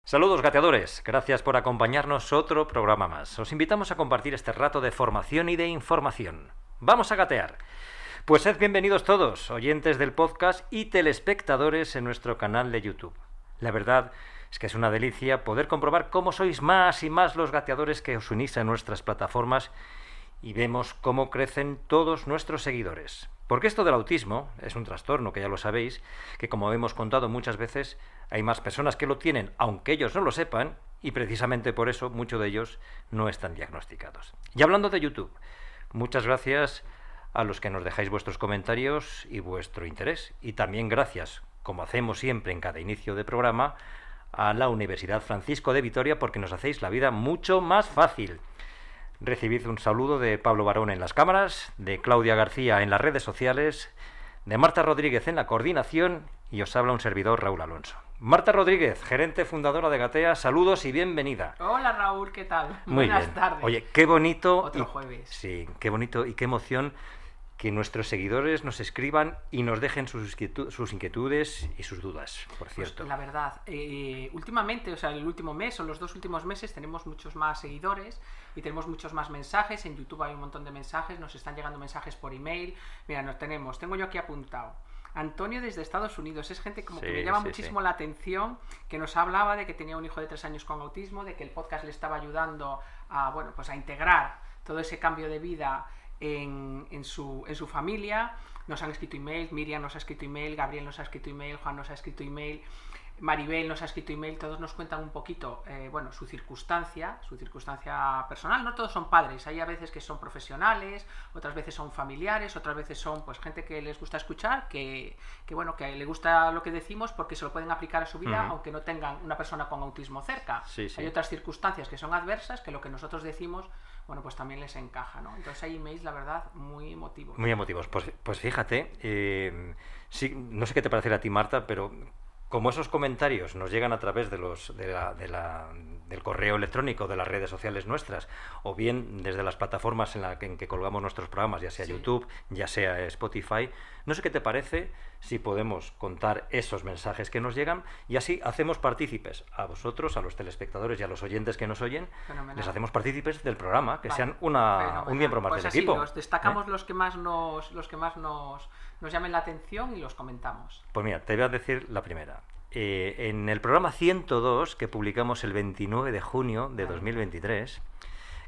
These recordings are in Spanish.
Saludos gateadores, gracias por acompañarnos otro programa más. Os invitamos a compartir este rato de formación y de información. ¡Vamos a gatear! Pues sed bienvenidos todos, oyentes del podcast y telespectadores en nuestro canal de YouTube. La verdad es que es una delicia poder comprobar cómo sois más y más los gateadores que os unís a nuestras plataformas y vemos cómo crecen todos nuestros seguidores. Porque esto del autismo es un trastorno, que ya lo sabéis, que como hemos contado muchas veces, hay más personas que lo tienen, aunque ellos no lo sepan, y precisamente por eso muchos de ellos no están diagnosticados. Y hablando de YouTube, muchas gracias a los que nos dejáis vuestros comentarios y vuestro interés. Y también gracias, como hacemos siempre en cada inicio de programa, a la Universidad Francisco de Vitoria, porque nos hacéis la vida mucho más fácil. Recibid un saludo de Pablo Barón en las cámaras, de Claudia García en las redes sociales, de Marta Rodríguez en la coordinación y os habla un servidor, Raúl Alonso. Marta Rodríguez, gerente fundadora de Gatea, saludos y bienvenida. Hola Raúl, ¿qué tal? Muy Buenas bien. tardes. Oye, qué bonito. Otro jueves. Sí, qué bonito y qué emoción que nuestros seguidores nos escriban y nos dejen sus inquietudes y sus dudas, por cierto. Pues la verdad, últimamente, o sea, el último mes o los dos últimos meses tenemos muchos más seguidores y tenemos muchos más mensajes. En YouTube hay un montón de mensajes, nos están llegando mensajes por email. Mira, tengo yo aquí apuntado. Antonio desde Estados Unidos, es gente como que me llama muchísimo la atención, que nos hablaba de que tenía un hijo de 3 años con autismo, de que el podcast le estaba ayudando a, bueno, pues a integrar todo ese cambio de vida en su familia. Nos han escrito email, Miriam nos ha escrito email, Gabriel nos ha escrito email, Juan nos ha escrito email, Maribel nos ha escrito email. Todos nos cuentan un poquito bueno, su circunstancia personal. No todos son padres, hay a veces que son profesionales, otras veces son familiares, otras veces son pues gente que les gusta escuchar, que bueno, que le gusta lo que decimos porque se lo pueden aplicar a su vida, aunque no tengan una persona con autismo cerca. Hay otras circunstancias que son adversas, que lo que nosotros decimos, bueno, pues también les encaja, ¿no? Entonces hay emails, la verdad, muy emotivos. Muy emotivos. Pues fíjate, sí, no sé qué te parecerá a ti, Marta, pero como esos comentarios nos llegan a través de del correo electrónico, de las redes sociales nuestras, o bien desde las plataformas en que colgamos nuestros programas, ya sea YouTube, ya sea Spotify, no sé qué te parece si podemos contar esos mensajes que nos llegan y así hacemos partícipes a vosotros, a los telespectadores y a los oyentes que nos oyen. Fenomenal. Les hacemos partícipes del programa, que sean un miembro más del equipo. Los destacamos los que más nos llamen la atención y los comentamos. Pues mira, te voy a decir la primera. En el programa 102 que publicamos el 29 de junio de 2023,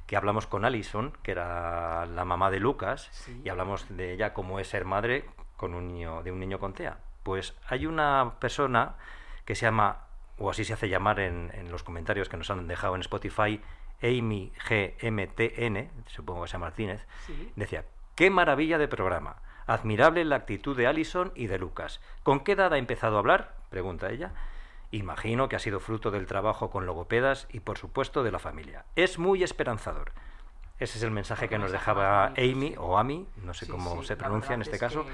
que hablamos con Alison, que era la mamá de Lucas, y hablamos de ella como es ser madre de un niño con TEA. Pues hay una persona que se llama, o así se hace llamar en los comentarios que nos han dejado en Spotify, Amy GMTN, supongo que sea Martínez, decía: ¡qué maravilla de programa! Admirable la actitud de Alison y de Lucas. ¿Con qué edad ha empezado a hablar?, pregunta ella. Imagino que ha sido fruto del trabajo con logopedas y, por supuesto, de la familia. Es muy esperanzador. Ese es el mensaje que nos dejaba Amy, o Amy, no sé cómo se pronuncia en este caso.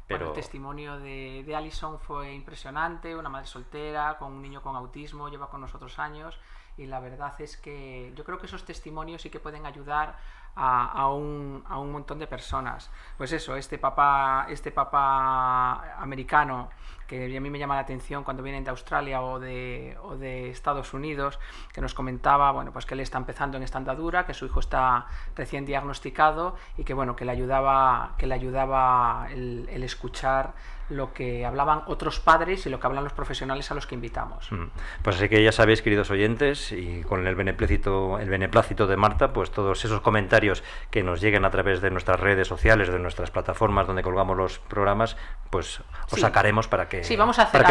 Pero el testimonio de Alison fue impresionante, una madre soltera, con un niño con autismo, lleva con nosotros años, y la verdad es que yo creo que esos testimonios sí que pueden ayudar a un montón de personas. Pues eso, este papá americano, que a mí me llama la atención cuando vienen de Australia o de Estados Unidos, que nos comentaba, bueno, pues que él está empezando en esta andadura, que su hijo está recién diagnosticado y que bueno, que le ayudaba el escuchar lo que hablaban otros padres y lo que hablan los profesionales a los que invitamos. Pues así que ya sabéis, queridos oyentes, y con el beneplácito de Marta, pues todos esos comentarios que nos lleguen a través de nuestras redes sociales, de nuestras plataformas donde colgamos los programas, pues os sacaremos para que... Sí, vamos a hacer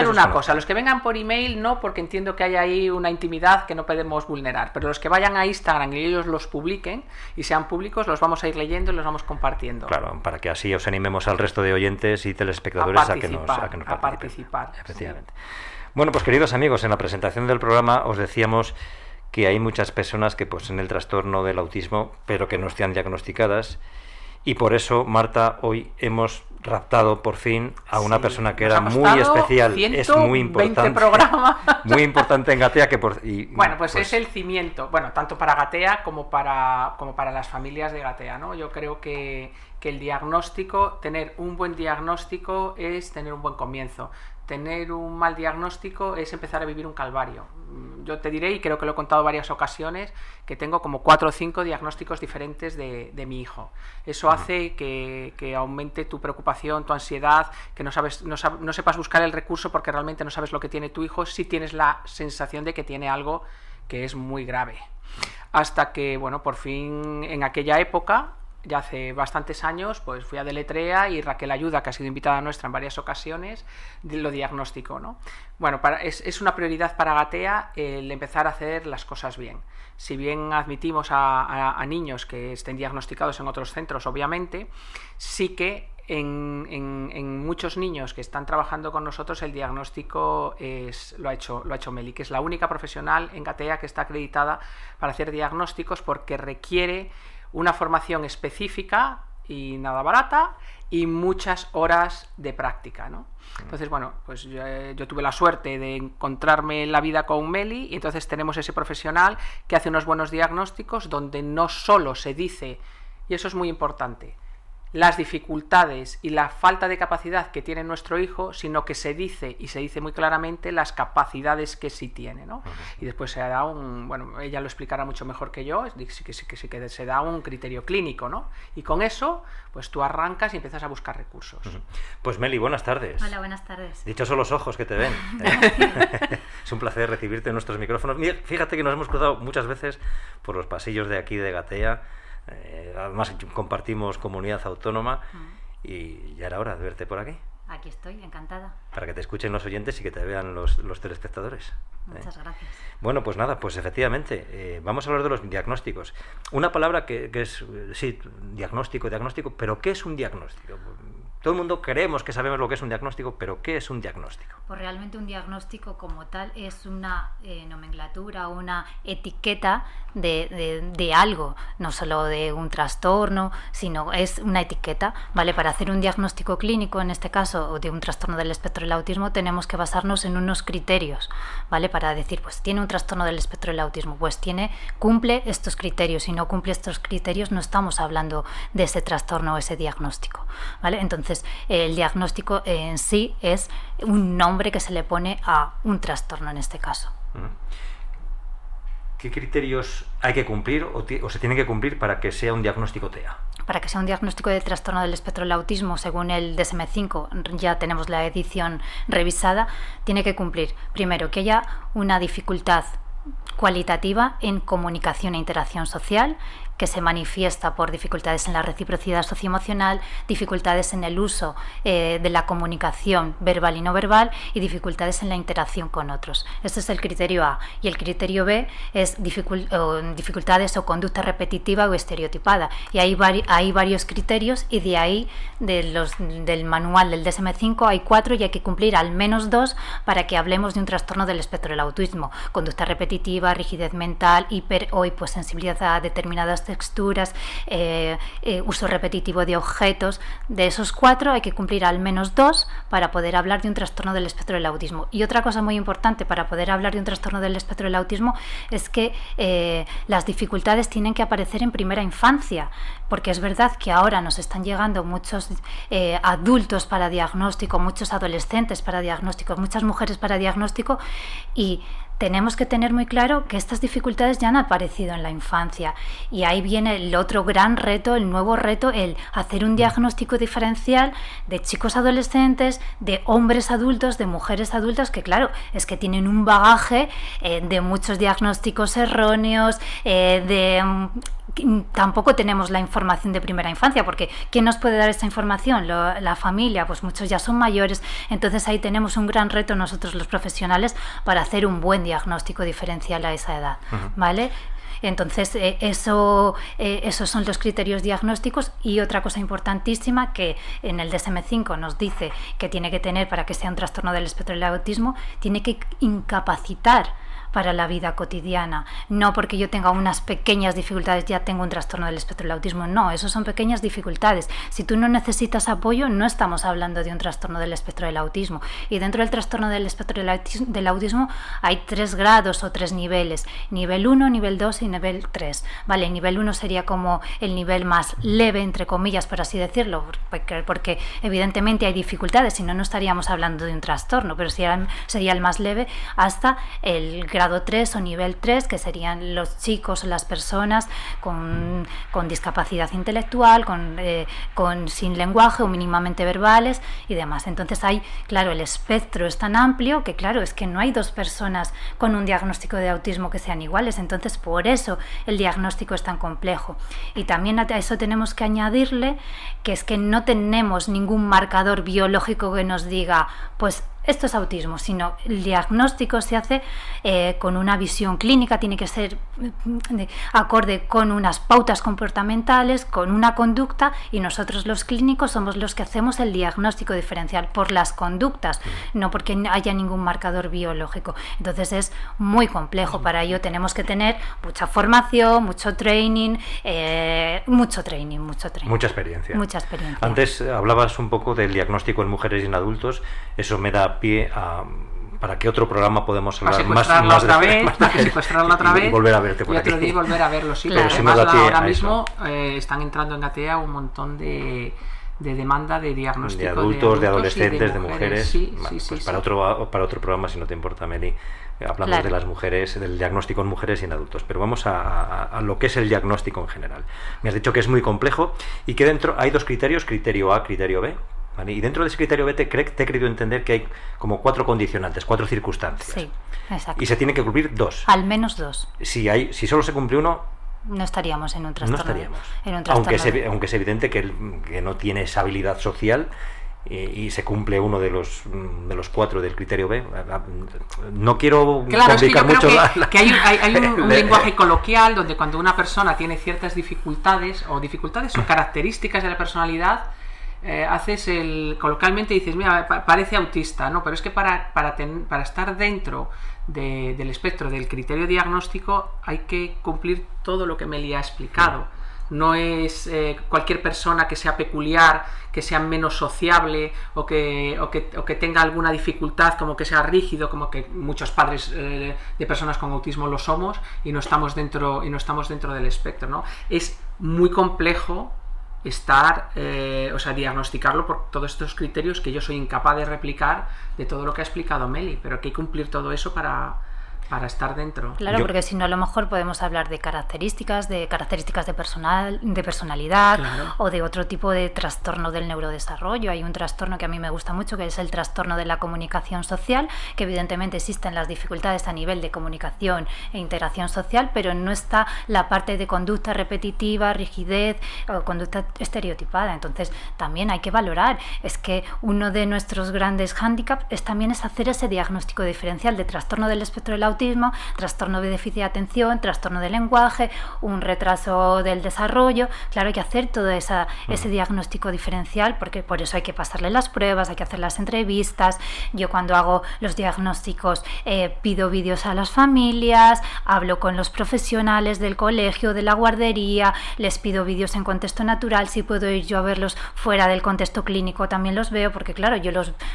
una cosa. Los que vengan por email no, porque entiendo que hay ahí una intimidad que no podemos vulnerar, pero los que vayan a Instagram y ellos los publiquen y sean públicos, los vamos a ir leyendo y los vamos compartiendo. Claro, para que así os animemos al resto de oyentes y telespectadores a que nos participar. Efectivamente. Sí. Bueno, pues queridos amigos, en la presentación del programa os decíamos que hay muchas personas que poseen el trastorno del autismo, pero que no están diagnosticadas. Y por eso, Marta, hoy hemos raptado por fin a una persona que era muy especial, es muy importante, muy importante en Gatea. Bueno, pues es el cimiento, bueno, tanto para Gatea como para las familias de Gatea, ¿no? Yo creo que el diagnóstico, tener un buen diagnóstico es tener un buen comienzo. tener un mal diagnóstico es empezar a vivir un calvario. Yo te diré, y creo que lo he contado en varias ocasiones, que tengo como 4 o 5 diagnósticos diferentes de mi hijo. Eso hace que aumente tu preocupación, tu ansiedad, que no sepas buscar el recurso porque realmente no sabes lo que tiene tu hijo, si tienes la sensación de que tiene algo que es muy grave. Hasta que, bueno, por fin en aquella época, ya hace bastantes años, pues fui a Deletrea y Raquel Ayuda, que ha sido invitada nuestra en varias ocasiones, lo diagnosticó, ¿no? Bueno, es una prioridad para Gatea el empezar a hacer las cosas bien. Si bien admitimos a niños que estén diagnosticados en otros centros, obviamente, sí que en muchos niños que están trabajando con nosotros el diagnóstico lo ha hecho Meli, que es la única profesional en Gatea que está acreditada para hacer diagnósticos, porque requiere una formación específica y nada barata y muchas horas de práctica, ¿no? Entonces, bueno, pues yo tuve la suerte de encontrarme en la vida con Meli, y entonces tenemos ese profesional que hace unos buenos diagnósticos donde no solo se dice, y eso es muy importante, las dificultades y la falta de capacidad que tiene nuestro hijo, sino que se dice, y se dice muy claramente, las capacidades que sí tiene, ¿no? Y después se da bueno, ella lo explicará mucho mejor que yo, sí que se da un criterio clínico, ¿no? Y con eso, pues tú arrancas y empiezas a buscar recursos. Pues Meli, buenas tardes. Hola, buenas tardes. Dichos son los ojos que te ven. Es un placer recibirte en nuestros micrófonos. Mira, fíjate que nos hemos cruzado muchas veces por los pasillos de aquí de Gatea. Además compartimos comunidad autónoma y ya era hora de verte por aquí. Aquí estoy, encantada. Para que te escuchen los oyentes y que te vean los telespectadores. Muchas gracias. Bueno, pues nada, pues efectivamente, vamos a hablar de los diagnósticos. Una palabra que es, sí, diagnóstico, pero ¿qué es un diagnóstico? Todo el mundo creemos que sabemos lo que es un diagnóstico, pero ¿qué es un diagnóstico? Pues realmente un diagnóstico como tal es una nomenclatura, una etiqueta de algo, no solo de un trastorno, sino es una etiqueta, ¿vale? Para hacer un diagnóstico clínico, en este caso, de un trastorno del espectro del autismo, tenemos que basarnos en unos criterios, ¿vale? Para decir, pues tiene un trastorno del espectro del autismo, pues cumple estos criterios. Si no cumple estos criterios, no estamos hablando de ese trastorno o ese diagnóstico, ¿vale? Entonces, el diagnóstico en sí es un nombre que se le pone a un trastorno en este caso. ¿Qué criterios hay que cumplir o se tienen que cumplir para que sea un diagnóstico TEA? Para que sea un diagnóstico de trastorno del espectro del autismo, según el DSM-5, ya tenemos la edición revisada, tiene que cumplir, primero, que haya una dificultad cualitativa en comunicación e interacción social, que se manifiesta por dificultades en la reciprocidad socioemocional, dificultades en el uso de la comunicación verbal y no verbal, y dificultades en la interacción con otros. Este es el criterio A. Y el criterio B es dificultades o conducta repetitiva o estereotipada. Y hay varios criterios, y de ahí, del manual del DSM-5, hay 4 y hay que cumplir al menos 2 para que hablemos de un trastorno del espectro del autismo. Conducta repetitiva, rigidez mental, hiper o hiposensibilidad a determinadas texturas, uso repetitivo de objetos. De esos 4 hay que cumplir al menos 2 para poder hablar de un trastorno del espectro del autismo. Y otra cosa muy importante para poder hablar de un trastorno del espectro del autismo es que las dificultades tienen que aparecer en primera infancia, porque es verdad que ahora nos están llegando muchos adultos para diagnóstico, muchos adolescentes para diagnóstico, muchas mujeres para diagnóstico, y tenemos que tener muy claro que estas dificultades ya han aparecido en la infancia, y ahí viene el otro gran reto, el nuevo reto, el hacer un diagnóstico diferencial de chicos adolescentes, de hombres adultos, de mujeres adultas, que claro, es que tienen un bagaje de muchos diagnósticos erróneos, tampoco tenemos la información de primera infancia, porque ¿quién nos puede dar esta información? La familia, pues muchos ya son mayores. Entonces ahí tenemos un gran reto nosotros los profesionales para hacer un buen diagnóstico diferencial a esa edad, ¿vale? Entonces esos son los criterios diagnósticos. Y otra cosa importantísima que en el DSM-5 nos dice que tiene que tener para que sea un trastorno del espectro del autismo, tiene que incapacitar para la vida cotidiana. No porque yo tenga unas pequeñas dificultades ya tengo un trastorno del espectro del autismo, no, eso son pequeñas dificultades. Si tú no necesitas apoyo, no estamos hablando de un trastorno del espectro del autismo. Y dentro del trastorno del espectro del autismo hay 3 grados o 3 niveles, nivel 1, nivel 2 y nivel 3. Vale, nivel 1 sería como el nivel más leve, entre comillas, por así decirlo, porque evidentemente hay dificultades, si no, no estaríamos hablando de un trastorno, pero sería el más leve, hasta el grado 3 o nivel 3, que serían los chicos o las personas con discapacidad intelectual, sin lenguaje o mínimamente verbales y demás. Entonces claro, el espectro es tan amplio que claro, es que no hay 2 personas con un diagnóstico de autismo que sean iguales, entonces por eso el diagnóstico es tan complejo. Y también a eso tenemos que añadirle que es que no tenemos ningún marcador biológico que nos diga, pues esto es autismo, sino el diagnóstico se hace con una visión clínica, tiene que ser acorde con unas pautas comportamentales, con una conducta, y nosotros los clínicos somos los que hacemos el diagnóstico diferencial por las conductas, no porque haya ningún marcador biológico. Entonces es muy complejo, para ello tenemos que tener mucha formación, mucho training. Mucha experiencia. Antes hablabas un poco del diagnóstico en mujeres y en adultos, eso me da pie para que otro programa podemos hablar más secuestrarla otra vez y volver a verte por y aquí. otro día volver a verlo, sí, claro. Además ahora mismo están entrando en Gatea un montón de demanda de diagnóstico de adultos, de y adolescentes, de mujeres. Para otro programa, si no te importa, Meli, hablamos de las mujeres, del diagnóstico en mujeres y en adultos, pero vamos a lo que es el diagnóstico en general. Me has dicho que es muy complejo y que dentro hay 2 criterios, criterio A, criterio B. ¿Vale? Y dentro de ese criterio B te he querido entender que hay como 4 condicionantes, 4 circunstancias. Sí, exacto. Y se tiene que cumplir 2. Al menos 2. Si solo se cumple uno, no estaríamos en un trastorno. No estaríamos. Aunque es evidente que no tiene esa habilidad social y se cumple uno de los 4 del criterio B. No quiero complicar mucho. Que hay un lenguaje coloquial donde cuando una persona tiene ciertas dificultades o características de la personalidad, coloquialmente dices, mira, parece autista, ¿no? Pero es que para estar dentro del espectro del criterio diagnóstico hay que cumplir todo lo que Meli ha explicado. No es cualquier persona que sea peculiar, que sea menos sociable o que tenga alguna dificultad, como que sea rígido, como que muchos padres de personas con autismo lo somos y no estamos dentro del espectro, ¿no? Es muy complejo diagnosticarlo por todos estos criterios que yo soy incapaz de replicar de todo lo que ha explicado Meli, pero que hay que cumplir todo eso para estar dentro. Claro, porque si no, a lo mejor podemos hablar de características de personalidad, claro, o de otro tipo de trastorno del neurodesarrollo. Hay un trastorno que a mí me gusta mucho, que es el trastorno de la comunicación social, que evidentemente existen las dificultades a nivel de comunicación e interacción social, pero no está la parte de conducta repetitiva, rigidez o conducta estereotipada. Entonces también hay que valorar, es que uno de nuestros grandes hándicaps también es hacer ese diagnóstico diferencial de trastorno del espectro del autismo, trastorno de déficit de atención, trastorno del lenguaje, un retraso del desarrollo. Claro, hay que hacer todo ese diagnóstico diferencial, porque por eso hay que pasarle las pruebas, hay que hacer las entrevistas. Yo cuando hago los diagnósticos pido vídeos a las familias, hablo con los profesionales del colegio, de la guardería, les pido vídeos en contexto natural. Si puedo ir yo a verlos fuera del contexto clínico también los veo, porque claro,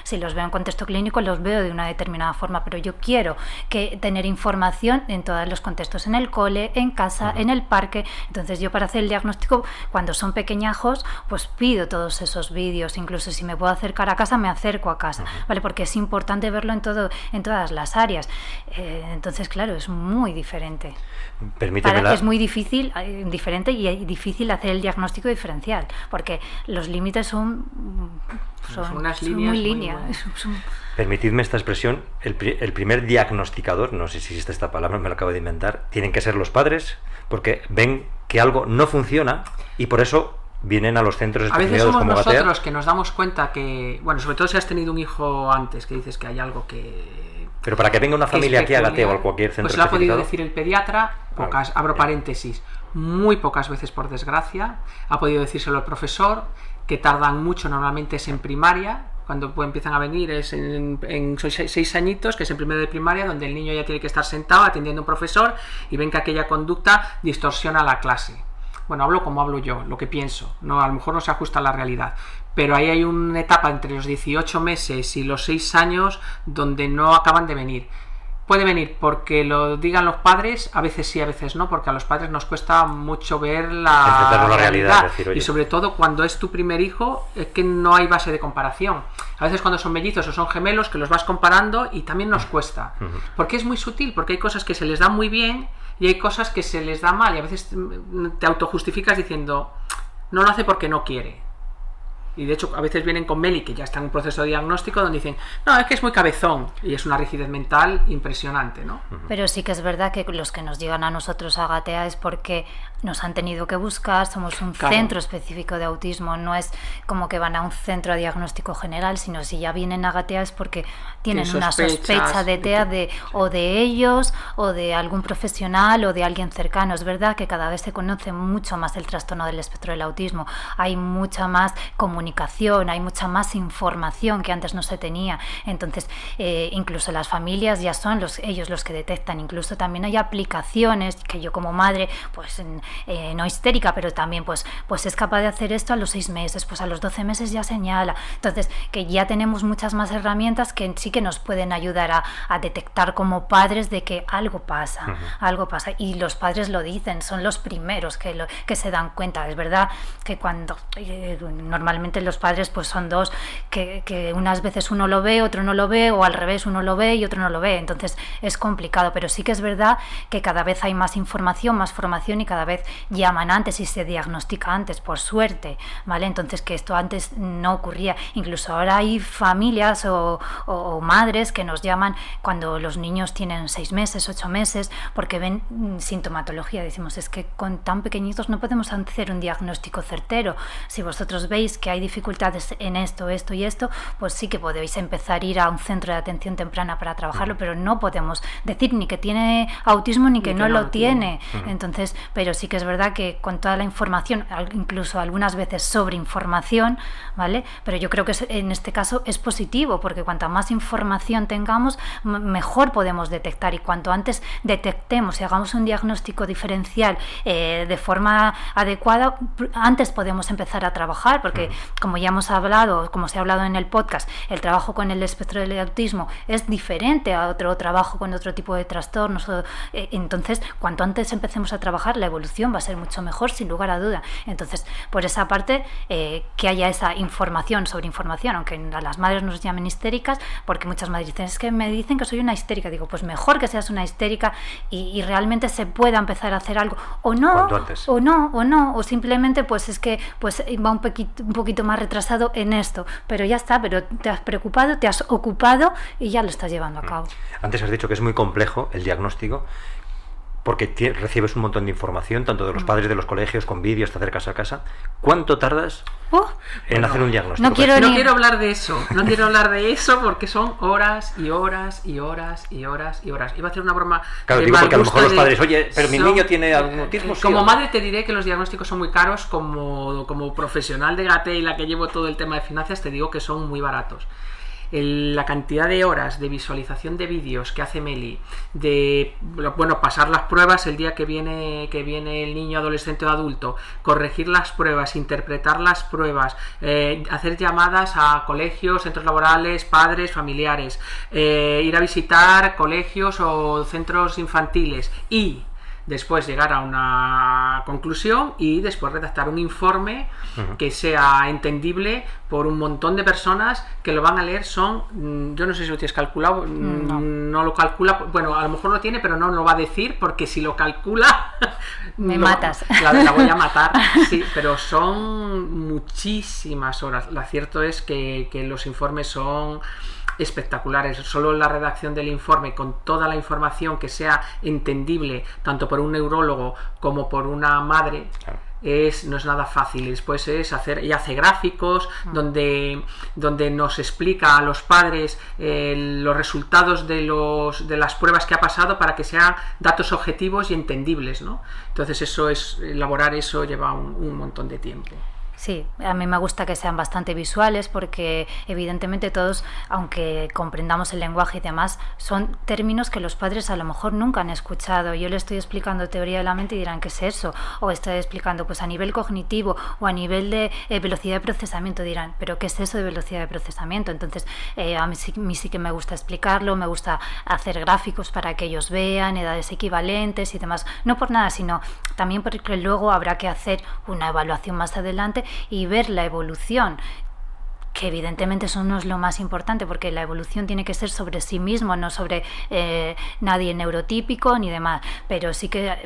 si los veo en contexto clínico los veo de una determinada forma, pero yo quiero tener información en todos los contextos, en el cole, en casa, en el parque. Entonces yo, para hacer el diagnóstico cuando son pequeñajos, pues pido todos esos vídeos, incluso si me puedo acercar a casa, me acerco a casa, ¿vale? Porque es importante verlo en todas las áreas. Entonces claro, es muy diferente. Es muy diferente y difícil hacer el diagnóstico diferencial, porque los límites son muy líneas. Permitidme esta expresión, el primer diagnosticador, no sé si existe esta palabra, me la acabo de inventar, tienen que ser los padres, porque ven que algo no funciona y por eso vienen a los centros especializados como Gatea. A veces somos nosotros los que nos damos cuenta que, bueno, sobre todo si has tenido un hijo antes, que dices que hay algo que... Pero para que venga una familia aquí a Gatea o a cualquier centro especializado... Pues lo ha podido decir el pediatra, abro paréntesis, muy pocas veces por desgracia, ha podido decírselo el profesor, que tardan mucho, normalmente es en primaria, cuando empiezan a venir es en 6 añitos, que es en primero de primaria, donde el niño ya tiene que estar sentado atendiendo a un profesor y ven que aquella conducta distorsiona la clase. Bueno, hablo como hablo yo, lo que pienso, no, a lo mejor no se ajusta a la realidad, pero ahí hay una etapa entre los 18 meses y los 6 años donde no acaban de venir. Puede venir porque lo digan los padres, a veces sí, a veces no, porque a los padres nos cuesta mucho ver la realidad. Decir, y sobre todo cuando es tu primer hijo, es que no hay base de comparación. A veces cuando son mellizos o son gemelos, que los vas comparando y también nos cuesta. Porque es muy sutil, porque hay cosas que se les da muy bien y hay cosas que se les da mal. Y a veces te autojustificas diciendo, no lo hace porque no quiere. Y de hecho a veces vienen con Meli, que ya está en un proceso de diagnóstico, donde dicen, no, es que es muy cabezón, y es una rigidez mental impresionante, ¿no? Pero sí que es verdad que los que nos llegan a nosotros a Gatea es porque nos han tenido que buscar, somos un centro específico de autismo, no es como que van a un centro de diagnóstico general, sino si ya vienen a Gatea es porque tienen una sospecha de TEA o de ellos, o de algún profesional, o de alguien cercano. Es verdad que cada vez se conoce mucho más el trastorno del espectro del autismo, hay mucha más comunicación, hay mucha más información que antes no se tenía, entonces incluso las familias ya son ellos los que detectan, incluso también hay aplicaciones que yo como madre, pues no histérica, pero también pues es capaz de hacer esto a los 6 meses, pues a los 12 meses ya señala, entonces que ya tenemos muchas más herramientas que sí que nos pueden ayudar a detectar como padres de que algo pasa, algo pasa, y los padres lo dicen, son los primeros que se dan cuenta. Es verdad que cuando normalmente los padres pues son dos, que unas veces uno lo ve, otro no lo ve, o al revés, uno lo ve y otro no lo ve, entonces es complicado, pero sí que es verdad que cada vez hay más información, más formación, y cada vez llaman antes y se diagnostica antes, por suerte, ¿vale? Entonces que esto antes no ocurría, incluso ahora hay familias o madres que nos llaman cuando los niños tienen 6 meses, 8 meses, porque ven sintomatología, decimos, es que con tan pequeñitos no podemos hacer un diagnóstico certero, si vosotros veis que hay dificultades en esto y esto, pues sí que podéis empezar a ir a un centro de atención temprana para trabajarlo, pero no podemos decir ni que tiene autismo ni que no lo tiene. Entonces, pero sí que es verdad que con toda la información, incluso algunas veces sobre información, ¿vale? Pero yo creo que en este caso es positivo, porque cuanta más información tengamos, mejor podemos detectar, y cuanto antes detectemos y hagamos un diagnóstico diferencial de forma adecuada, antes podemos empezar a trabajar, porque como ya hemos hablado, como se ha hablado en el podcast, el trabajo con el espectro del autismo es diferente a otro trabajo con otro tipo de trastornos, entonces cuanto antes empecemos a trabajar, la evolución va a ser mucho mejor, sin lugar a duda. Entonces, por esa parte, que haya esa información sobre información, aunque a las madres nos llamen histéricas, porque muchas madres dicen, es que me dicen que soy una histérica. Digo, pues mejor que seas una histérica y realmente se pueda empezar a hacer algo, o no, o simplemente pues es que pues va un poquito más retrasado en esto, pero ya está, pero te has preocupado, te has ocupado y ya lo estás llevando a cabo. Antes has dicho que es muy complejo el diagnóstico, porque recibes un montón de información, tanto de los padres, de los colegios, con vídeos, te acercas a casa. ¿Cuánto tardas en hacer un diagnóstico? No quiero hablar de eso, porque son horas y horas y horas y horas y horas. Iba a hacer una broma. Claro, digo, porque a lo mejor los padres, oye, pero mi niño tiene algún autismo. Como madre te diré que los diagnósticos son muy caros, como profesional de Gatea y la que llevo todo el tema de finanzas, te digo que son muy baratos. La cantidad de horas de visualización de vídeos que hace Meli, de pasar las pruebas el día que viene el niño, adolescente o adulto, corregir las pruebas, interpretar las pruebas, hacer llamadas a colegios, centros laborales, padres, familiares, ir a visitar colegios o centros infantiles y después llegar a una conclusión y después redactar un informe que sea entendible por un montón de personas que lo van a leer. Yo no sé si lo tienes calculado, no lo calcula, bueno, a lo mejor lo tiene, pero no lo va a decir, porque si lo calcula matas. La voy a matar, sí, pero son muchísimas horas. Lo cierto es que los informes son espectaculares. Solo la redacción del informe, con toda la información que sea entendible tanto por un neurólogo como por una madre, claro, no es nada fácil. Y después hace gráficos donde nos explica a los padres los resultados de las pruebas que ha pasado, para que sean datos objetivos y entendibles, ¿no? Entonces elaborar eso lleva un montón de tiempo. Sí, a mí me gusta que sean bastante visuales porque evidentemente todos, aunque comprendamos el lenguaje y demás, son términos que los padres a lo mejor nunca han escuchado. Yo le estoy explicando teoría de la mente y dirán, ¿qué es eso? O estoy explicando pues a nivel cognitivo o a nivel de velocidad de procesamiento, dirán, ¿pero qué es eso de velocidad de procesamiento? Entonces a mí sí que me gusta explicarlo, me gusta hacer gráficos para que ellos vean edades equivalentes y demás. No por nada, sino también porque luego habrá que hacer una evaluación más adelante y ver la evolución, que evidentemente eso no es lo más importante, porque la evolución tiene que ser sobre sí mismo, no sobre nadie neurotípico ni demás, pero sí que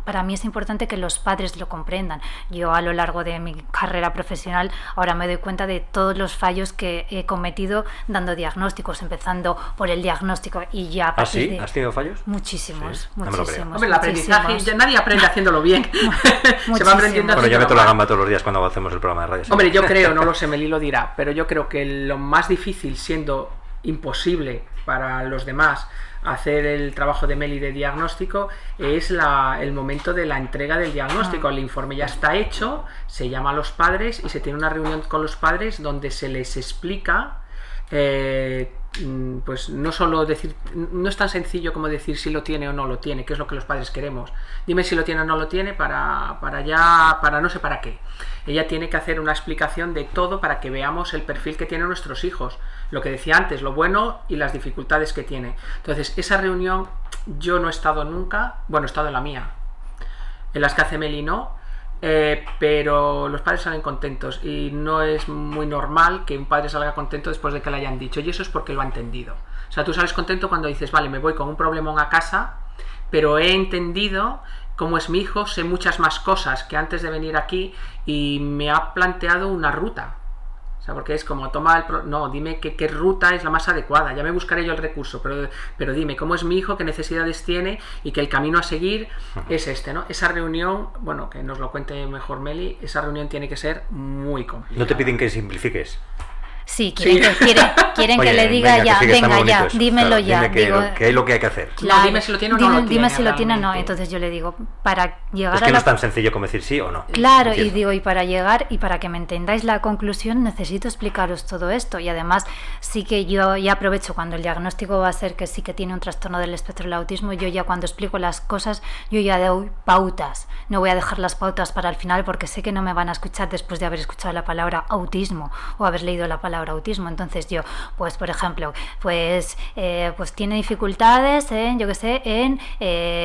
para mí es importante que los padres lo comprendan. Yo a lo largo de mi carrera profesional ahora me doy cuenta de todos los fallos que he cometido dando diagnósticos, empezando por el diagnóstico y ya... ¿Ah, sí? ¿Has tenido fallos? Muchísimos, sí, muchísimos. Hombre, el aprendizaje, ya nadie aprende haciéndolo bien. Se va aprendiendo. Bueno, yo meto la gamba todos los días cuando hacemos el programa de radio. Hombre, yo creo, no lo sé, Meli lo dirá, pero yo creo que lo más difícil, siendo imposible para los demás hacer el trabajo de Meli de diagnóstico, es el momento de la entrega del diagnóstico. El informe ya está hecho, se llama a los padres y se tiene una reunión con los padres donde se les explica, pues no solo decir, no es tan sencillo como decir si lo tiene o no lo tiene, que es lo que los padres queremos. Dime si lo tiene o no lo tiene para no sé para qué. Ella tiene que hacer una explicación de todo para que veamos el perfil que tienen nuestros hijos, lo que decía antes, lo bueno y las dificultades que tiene. Entonces, esa reunión yo no he estado nunca, bueno, he estado en la mía, en las que hace Meli no, pero los padres salen contentos y no es muy normal que un padre salga contento después de que le hayan dicho, y eso es porque lo ha entendido. O sea, tú sales contento cuando dices, vale, me voy con un problemón a casa, pero he entendido cómo es mi hijo, sé muchas más cosas que antes de venir aquí y me ha planteado una ruta. O sea, porque es como, no, dime qué ruta es la más adecuada, ya me buscaré yo el recurso, pero dime cómo es mi hijo, qué necesidades tiene y que el camino a seguir es este, ¿no? Esa reunión, bueno, que nos lo cuente mejor Meli, esa reunión tiene que ser muy complicada. ¿No te piden que simplifiques? Sí, quieren Oye, que le diga venga, ya, venga ya, eso. dímelo Claro, ya. Dime qué es lo que hay que hacer. Claro, no, dime si lo tiene o no lo tiene. Dime si lo tiene o no. realmente. Entonces yo le digo, para llegar Es que no es tan sencillo como decir sí o no. Claro, Entiendo. y digo, y para llegar y para que me entendáis la conclusión necesito explicaros todo esto, y además sí que yo ya aprovecho cuando el diagnóstico va a ser que sí que tiene un trastorno del espectro del autismo, yo ya cuando explico las cosas, yo ya doy pautas, no voy a dejar las pautas para el final porque sé que no me van a escuchar después de haber escuchado la palabra autismo o haber leído la palabra autismo. Entonces yo, pues por ejemplo, pues tiene dificultades en, yo qué sé, en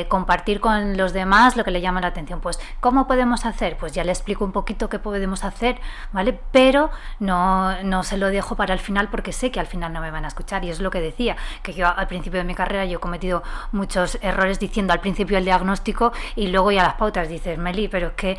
compartir con los demás lo que le llama la atención. Pues, ¿cómo podemos hacer? Pues ya le explico un poquito qué podemos hacer, ¿vale? Pero no se lo dejo para el final porque sé que al final no me van a escuchar. Y es lo que decía, que yo al principio de mi carrera yo he cometido muchos errores diciendo al principio el diagnóstico y luego ya las pautas dices, Meli, pero es que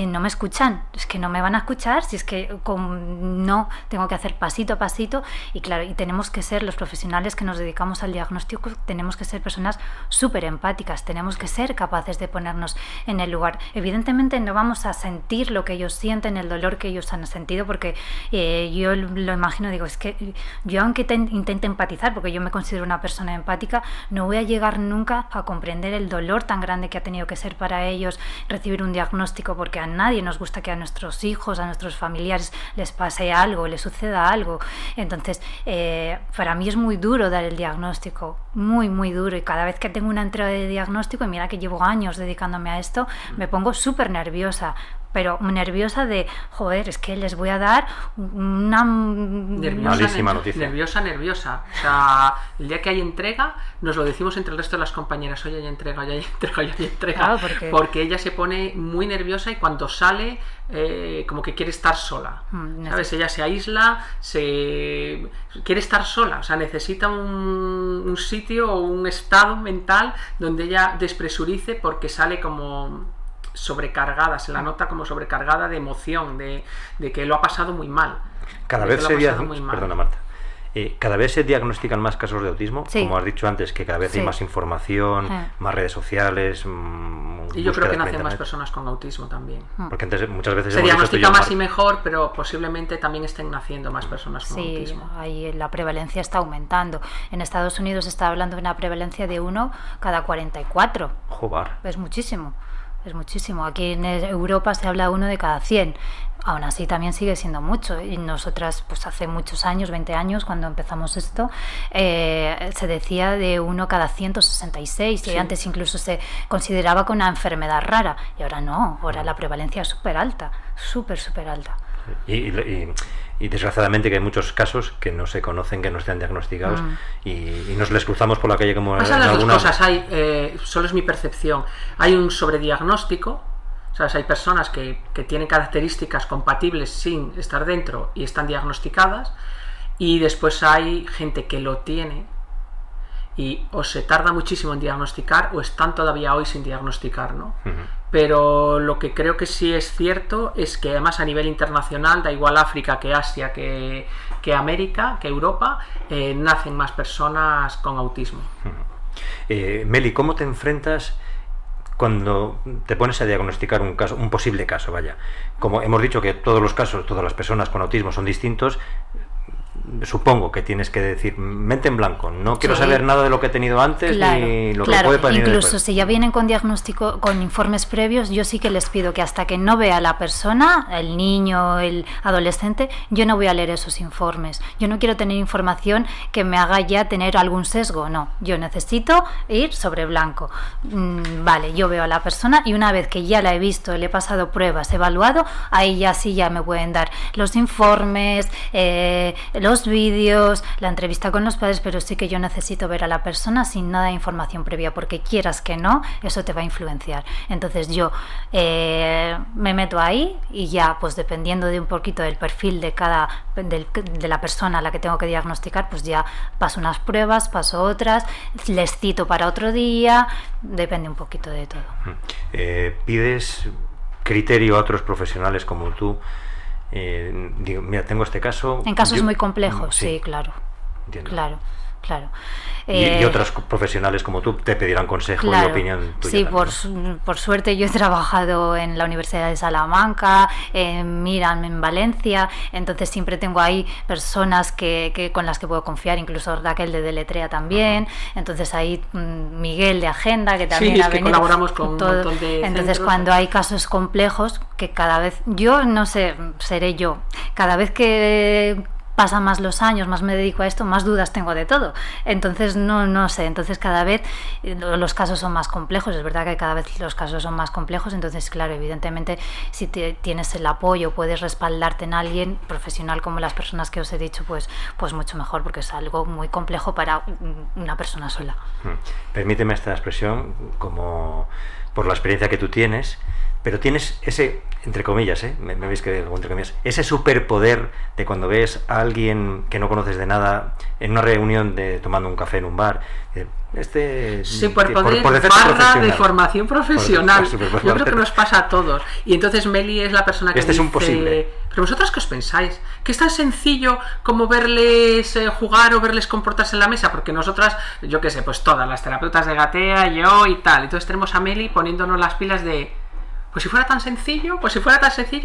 no me escuchan, es que no me van a escuchar, si es que no, tengo que hacer pasito a pasito. Y claro, y tenemos que ser, los profesionales que nos dedicamos al diagnóstico, tenemos que ser personas súper empáticas, tenemos que ser capaces de ponernos en el lugar. Evidentemente no vamos a sentir lo que ellos sienten, el dolor que ellos han sentido, porque yo lo imagino, digo, es que yo aunque intente empatizar, porque yo me considero una persona empática, no voy a llegar nunca a comprender el dolor tan grande que ha tenido que ser para ellos recibir un diagnóstico, porque a nadie nos gusta que a nuestros hijos, a nuestros familiares les pase algo, les suceda algo. Entonces, para mí es muy duro dar el diagnóstico, muy, muy duro. Y cada vez que tengo una entrega de diagnóstico, y mira que llevo años dedicándome a esto, me pongo súper nerviosa. Pero nerviosa de, joder, es que les voy a dar una malísima noticia. Nerviosa. O sea, el día que hay entrega, nos lo decimos entre el resto de las compañeras, hoy hay entrega, hoy hay entrega, hoy hay entrega. Claro, porque ella se pone muy nerviosa y cuando sale, como que quiere estar sola. ¿Sabes? Ella se aísla, quiere estar sola, o sea, necesita un sitio o un estado mental donde ella despresurice porque sale como sobrecargada, se la nota como sobrecargada de emoción, de que lo ha pasado muy mal. Cada vez Perdona, Marta. Cada vez se diagnostican más casos de autismo, sí. Como has dicho antes, que cada vez hay más información, más redes sociales. Y yo creo que nacen más personas con autismo también. Porque antes muchas veces se diagnostica más y mejor, pero posiblemente también estén naciendo más personas con autismo. Sí, ahí la prevalencia está aumentando. En Estados Unidos se está hablando de una prevalencia de 1 cada 44. Joder. Es muchísimo. es muchísimo. Aquí en Europa se habla 1 de cada 100. Aún así también sigue siendo mucho. Y nosotras, pues hace muchos años, 20 años, cuando empezamos esto, se decía de 1 cada 166. Sí. Y antes incluso se consideraba como una enfermedad rara. Y ahora no, ahora la prevalencia es súper alta, súper alta. Y desgraciadamente que hay muchos casos que no se conocen, que no están diagnosticados y nos les cruzamos por la calle como pasan las dos cosas. Hay, solo es mi percepción, hay un sobrediagnóstico. ¿Sabes? Hay personas que tienen características compatibles sin estar dentro y están diagnosticadas, y después hay gente que lo tiene y o se tarda muchísimo en diagnosticar o están todavía hoy sin diagnosticar, ¿no? Pero lo que creo que sí es cierto es que además a nivel internacional, da igual África que Asia que América, que Europa, nacen más personas con autismo. Meli, ¿cómo te enfrentas cuando te pones a diagnosticar un caso, un posible caso, vaya? Como hemos dicho que todos los casos, todas las personas con autismo son distintos, supongo que tienes que decir mente en blanco, no quiero saber nada de lo que he tenido antes, ni lo que puede pasar. Incluso si ya vienen con diagnóstico, con informes previos, yo sí que les pido que hasta que no vea la persona, el niño, el adolescente, yo no voy a leer esos informes. Yo no quiero tener información que me haga ya tener algún sesgo, no. Yo necesito ir sobre blanco. Vale, yo veo a la persona y una vez que ya la he visto, le he pasado pruebas, he evaluado, ahí ya sí ya me pueden dar los informes, los vídeos, la entrevista con los padres, pero sí que yo necesito ver a la persona sin nada de información previa, porque quieras que no, eso te va a influenciar. Entonces yo me meto ahí y ya, pues dependiendo de un poquito del perfil de la persona a la que tengo que diagnosticar, pues ya paso unas pruebas, paso otras, les cito para otro día, depende un poquito de todo. ¿Pides criterio a otros profesionales como tú? Digo, mira, tengo este caso. En casos muy complejos, sí, claro. Entiendo. Claro. Y otros profesionales como tú te pedirán consejo y opinión tuya. Sí, por suerte yo he trabajado en la Universidad de Salamanca, en Miran, en Valencia, entonces siempre tengo ahí personas con las que puedo confiar, incluso Raquel de Deletrea también, entonces ahí Miguel de Agenda, que también ha venido. Colaboramos con un montón de entonces centros. Cuando hay casos complejos, que cada vez, yo no sé, seré yo, cada vez que pasan más los años, más me dedico a esto, más dudas tengo de todo. Entonces, no sé. Entonces, cada vez los casos son más complejos. Es verdad que cada vez los casos son más complejos. Entonces, claro, evidentemente, si tienes el apoyo, puedes respaldarte en alguien profesional como las personas que os he dicho, pues mucho mejor, porque es algo muy complejo para una persona sola. Permíteme esta expresión, como por la experiencia que tú tienes, pero tienes ese, entre comillas, me veis que entre comillas, ese superpoder de cuando ves a alguien que no conoces de nada en una reunión tomando un café en un bar, superpoder barra de formación profesional. Yo creo que nos pasa a todos. Y entonces Meli es la persona que dice, es un posible. Pero vosotras, ¿qué os pensáis? ¿Que es tan sencillo como verles jugar o verles comportarse en la mesa? Porque nosotras, yo qué sé, pues todas las terapeutas de Gatea, yo y tal, entonces tenemos a Meli poniéndonos las pilas de... Pues si fuera tan sencillo,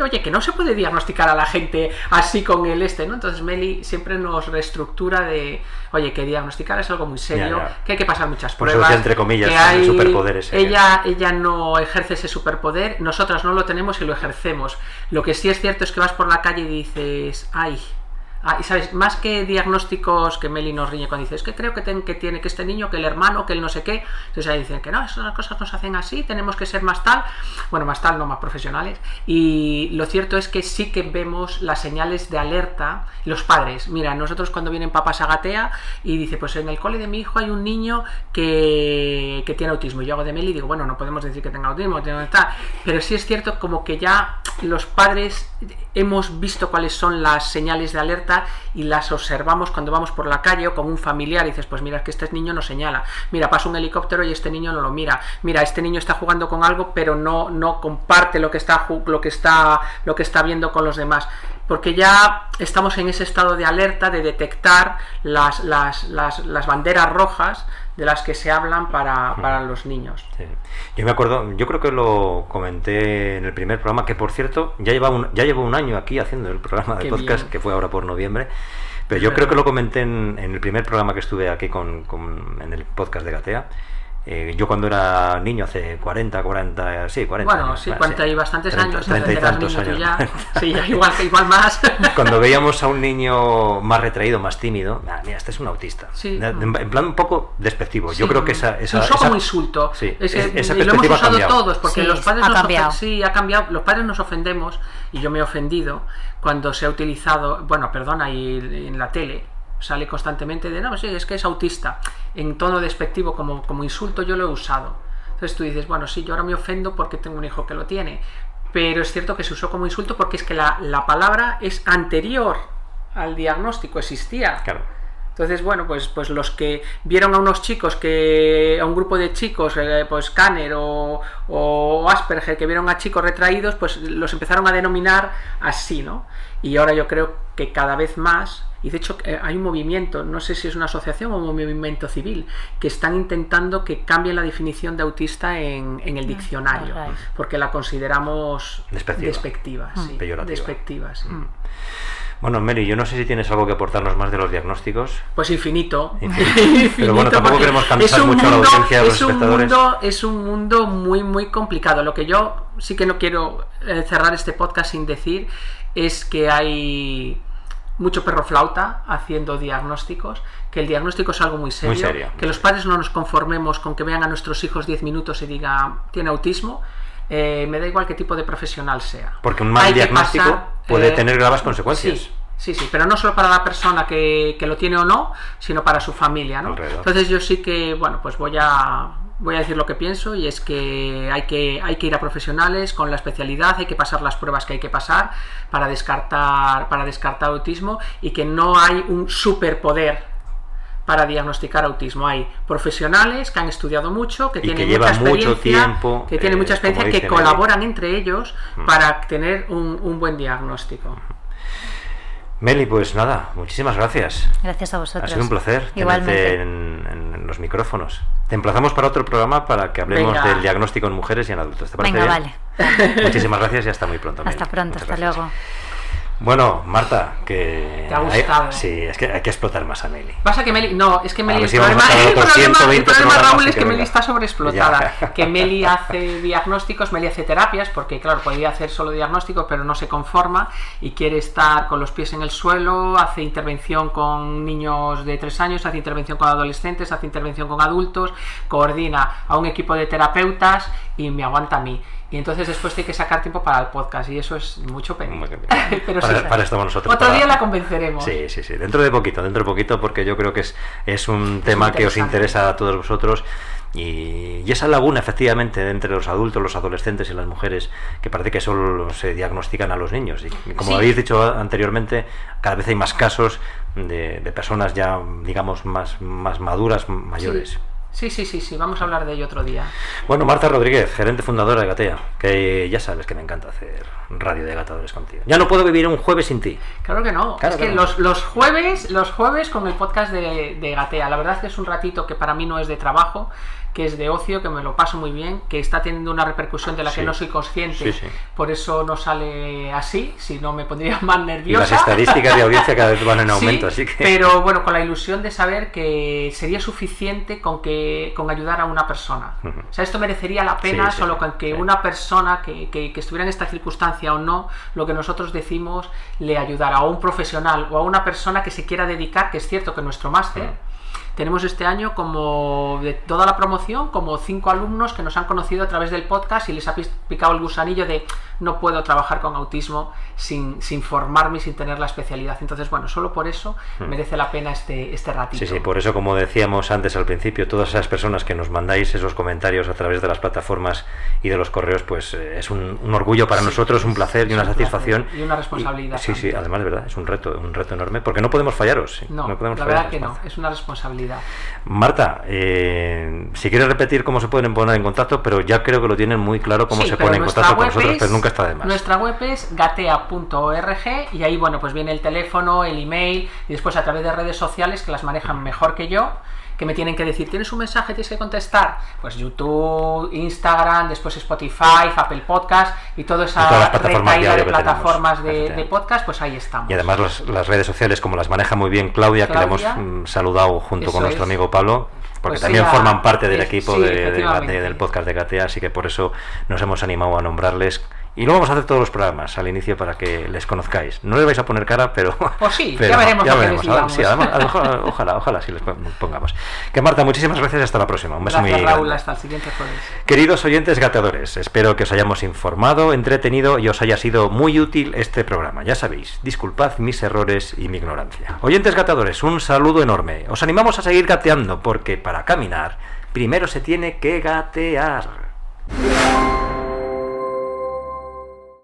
oye, que no se puede diagnosticar a la gente así con el ¿no? Entonces Meli siempre nos reestructura de, oye, que diagnosticar es algo muy serio, que hay que pasar muchas pruebas. Por eso, entre comillas, que hay superpoderes. Ella no ejerce ese superpoder, nosotras no lo tenemos y lo ejercemos. Lo que sí es cierto es que vas por la calle y dices, ay... y sabes, más que diagnósticos que Meli nos riñe cuando dice, es que creo que tiene que este niño, que el hermano, que el no sé qué, entonces ahí dicen que no, esas cosas nos hacen así, tenemos que ser más tal, no más profesionales, y lo cierto es que sí que vemos las señales de alerta, los padres, mira, nosotros cuando vienen papás a Gatea y dice, pues en el cole de mi hijo hay un niño que tiene autismo, y yo hago de Meli y digo, bueno, no podemos decir que tenga autismo, pero sí es cierto como que ya los padres hemos visto cuáles son las señales de alerta y las observamos cuando vamos por la calle o con un familiar y dices, pues mira, es que este niño no señala, mira, pasa un helicóptero y este niño no lo mira, este niño está jugando con algo pero no comparte lo que está viendo con los demás, porque ya estamos en ese estado de alerta de detectar las banderas rojas de las que se hablan para los niños. Sí. Yo me acuerdo, yo creo que lo comenté en el primer programa, que por cierto ya llevo un año aquí haciendo el programa de podcast, bien. Que fue ahora por noviembre, pero yo creo que lo comenté en el primer programa que estuve aquí en el podcast de Gatea, Yo cuando era niño, hace 40 Bueno, años. sí, 40 y bastantes años, 30 y tantos niño, años. ya. Sí, ya igual más. Cuando veíamos a un niño más retraído, más tímido, mira, este es un autista. Sí. En plan un poco despectivo. Sí. Yo creo que esa se usó como insulto. Sí, esa y lo hemos perspectiva usado cambiado. todos, porque Sí, los padres ha cambiado. Sí, ha cambiado. Los padres nos ofendemos, y yo me he ofendido cuando se ha utilizado, y en la tele sale constantemente de, no, sí, es que es autista, en tono despectivo, como insulto. Yo lo he usado. Entonces tú dices, bueno, sí, yo ahora me ofendo porque tengo un hijo que lo tiene, pero es cierto que se usó como insulto porque es que la palabra es anterior al diagnóstico, existía. Claro. Entonces, bueno, pues los que vieron a unos chicos, a un grupo de chicos, pues Kanner o Asperger, que vieron a chicos retraídos, pues los empezaron a denominar así, ¿no? Y ahora yo creo que cada vez más, y de hecho hay un movimiento, no sé si es una asociación o un movimiento civil, que están intentando que cambien la definición de autista en el diccionario, porque la consideramos despectiva, sí, peyorativa. Despectiva, sí. Bueno, Meli, yo no sé si tienes algo que aportarnos más de los diagnósticos. Pues infinito. Pero bueno, tampoco queremos cansar mucho a la audiencia, a los espectadores. Es un mundo muy, muy complicado. Lo que yo sí que no quiero cerrar este podcast sin decir es que hay mucho perro flauta haciendo diagnósticos, que el diagnóstico es algo muy serio, muy serio, que los padres no nos conformemos con que vean a nuestros hijos 10 minutos y digan, tiene autismo. Me da igual qué tipo de profesional sea. Porque un mal diagnóstico puede tener graves consecuencias. Sí, pero no solo para la persona que lo tiene o no, sino para su familia, ¿no? Alrededor. Entonces yo sí que, bueno, pues voy a decir lo que pienso, y es que hay que ir a profesionales con la especialidad, hay que pasar las pruebas que hay que pasar para descartar autismo, y que no hay un superpoder para diagnosticar autismo. Hay profesionales que han estudiado mucho, que tienen mucha experiencia, mucho tiempo, que tienen mucha experiencia, que colaboran entre ellos para tener un buen diagnóstico. Meli, pues nada, muchísimas gracias. Gracias a vosotros. Ha sido un placer tenerte en los micrófonos. Te emplazamos para otro programa para que hablemos del diagnóstico en mujeres y en adultos. ¿Te parece bien? Vale. Muchísimas gracias y hasta muy pronto, Meli. Hasta pronto, hasta luego. Bueno, Marta, que... ¿Te ha gustado? Sí, es que hay que explotar más a Meli. Pasa que Meli... No, es que Meli... El problema, Raúl, es que Meli está sobreexplotada. Que Meli hace diagnósticos, Meli hace terapias, porque claro, podría hacer solo diagnósticos, pero no se conforma y quiere estar con los pies en el suelo, hace intervención con niños de 3 años, hace intervención con adolescentes, hace intervención con adultos, coordina a un equipo de terapeutas y me aguanta a mí. Y entonces después hay que sacar tiempo para el podcast, y eso es mucho pedir. Pero para estamos nosotros. Otro día la convenceremos. Sí. Dentro de poquito, porque yo creo que es un tema que os interesa a todos vosotros. Y esa laguna, efectivamente, entre los adultos, los adolescentes y las mujeres, que parece que solo se diagnostican a los niños. Y como habéis dicho anteriormente, cada vez hay más casos de personas ya, digamos, más maduras, mayores. Sí, vamos a hablar de ello otro día. Bueno, Marta Rodríguez, gerente fundadora de Gatea, que ya sabes que me encanta hacer radio de gatadores contigo. Ya no puedo vivir un jueves sin ti. Claro que no. Claro es que no. Los jueves con el podcast de Gatea, la verdad es que es un ratito que para mí no es de trabajo, que es de ocio, que me lo paso muy bien, que está teniendo una repercusión de la que no soy consciente, por eso no sale así, si no me pondría más nerviosa. Y las estadísticas de audiencia cada vez van en aumento, así que... Pero bueno, con la ilusión de saber que sería suficiente con ayudar a una persona. O sea, esto merecería la pena solo con que una persona que estuviera en esta circunstancia o no, lo que nosotros decimos, le ayudara, a un profesional o a una persona que se quiera dedicar, que es cierto que nuestro máster... Tenemos este año, como de toda la promoción, como 5 alumnos que nos han conocido a través del podcast y les ha picado el gusanillo de no puedo trabajar con autismo sin formarme y sin tener la especialidad. Entonces, bueno, solo por eso merece la pena este ratito. Sí, por eso, como decíamos antes al principio, todas esas personas que nos mandáis esos comentarios a través de las plataformas y de los correos, pues es un orgullo para nosotros, un placer y una satisfacción. Y una responsabilidad. Sí, además, de verdad, es un reto enorme, porque no podemos fallaros. No podemos la verdad que no, es una responsabilidad. Marta, si quieres repetir cómo se pueden poner en contacto, pero ya creo que lo tienen muy claro cómo se ponen en contacto con nosotros, pero nunca está de más. Nuestra web es gatea.org y ahí, bueno, pues viene el teléfono, el email y después a través de redes sociales que las manejan mejor que yo, que me tienen que decir, ¿tienes un mensaje? ¿Tienes que contestar? Pues YouTube, Instagram, después Spotify, Apple Podcast y toda esa retaíla de plataformas de podcast, pues ahí estamos. Y además las redes sociales, como las maneja muy bien Claudia, que le hemos saludado junto con nuestro amigo Pablo, porque Pues también sí, forman parte del equipo sí, del podcast de Gatea, así que por eso nos hemos animado a nombrarles. Y lo vamos a hacer todos los programas al inicio para que les conozcáis. No les vais a poner cara, pero... Pues sí, ya veremos lo que les digamos. Sí, además, ojalá sí les pongamos. Que Marta, muchísimas gracias y hasta la próxima. Un beso Gracias, muy Raúl, grande. hasta el siguiente jueves. Queridos oyentes gateadores, espero que os hayamos informado, entretenido y os haya sido muy útil este programa. Ya sabéis, disculpad mis errores y mi ignorancia. Oyentes gateadores, un saludo enorme. Os animamos a seguir gateando porque para caminar primero se tiene que gatear.